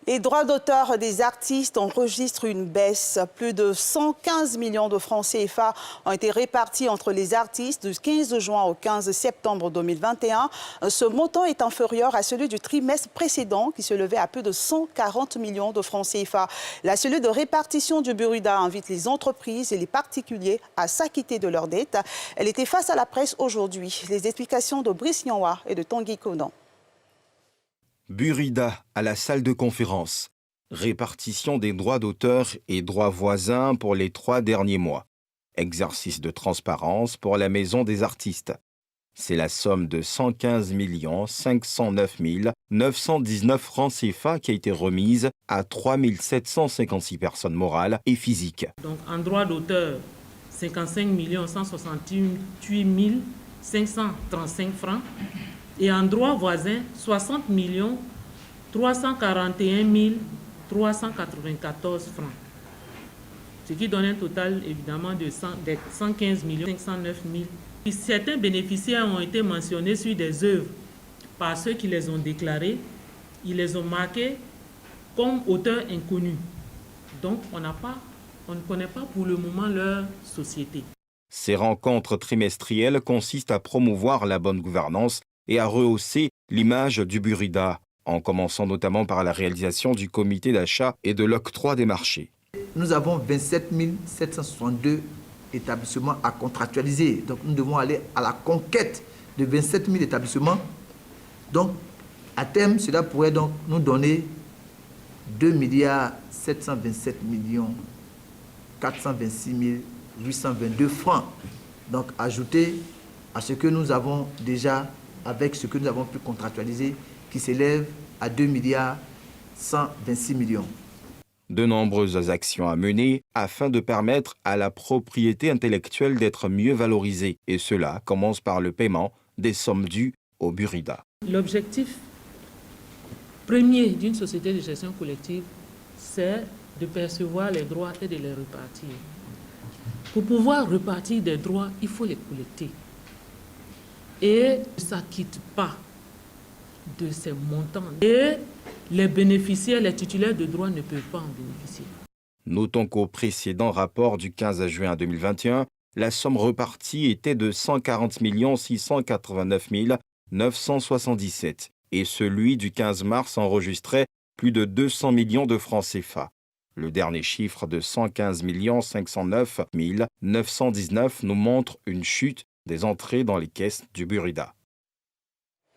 Les droits d'auteur des artistes enregistrent une baisse. Plus de 115 millions de francs CFA ont été répartis entre les artistes du 15 juin au 15 septembre 2021. Ce montant est inférieur à celui du trimestre précédent qui se levait à plus de 140 millions de francs CFA. La cellule de répartition du Burida invite les entreprises et les particuliers à s'acquitter de leurs dettes. Elle était face à la presse aujourd'hui. Les explications de Brice Nyanwa et de Tanguy Konan. Burida à la salle de conférence. Répartition des droits d'auteur et droits voisins pour les 3 derniers mois. Exercice de transparence pour la Maison des artistes. C'est la somme de 115 509 919 francs CFA qui a été remise à 3 756 personnes morales et physiques. Donc en droit d'auteur, 55 168 535 francs. Et en droit voisin, 60 341 394 francs. Ce qui donne un total évidemment de 115 509 000. Certains bénéficiaires ont été mentionnés sur des œuvres par ceux qui les ont déclarés. Ils les ont marqués comme auteurs inconnus. Donc on ne connaît pas pour le moment leur société. Ces rencontres trimestrielles consistent à promouvoir la bonne gouvernance et à rehausser l'image du Burida, en commençant notamment par la réalisation du comité d'achat et de l'octroi des marchés. Nous avons 27 762 établissements à contractualiser. Donc nous devons aller à la conquête de 27 000 établissements. Donc à terme, cela pourrait donc nous donner 2 727 426 822 francs. Donc ajouté à ce que nous avons déjà avec ce que nous avons pu contractualiser, qui s'élève à 2 126 millions. De nombreuses actions à mener afin de permettre à la propriété intellectuelle d'être mieux valorisée. Et cela commence par le paiement des sommes dues au Burida. L'objectif premier d'une société de gestion collective, c'est de percevoir les droits et de les repartir. Pour pouvoir repartir des droits, il faut les collecter. Et ne s'acquitte pas de ces montants. Et les bénéficiaires, les titulaires de droits ne peuvent pas en bénéficier. Notons qu'au précédent rapport du 15 juin 2021, la somme repartie était de 140 689 977 et celui du 15 mars enregistrait plus de 200 millions de francs CFA. Le dernier chiffre de 115 509 919 nous montre une chute des entrées dans les caisses du Burida.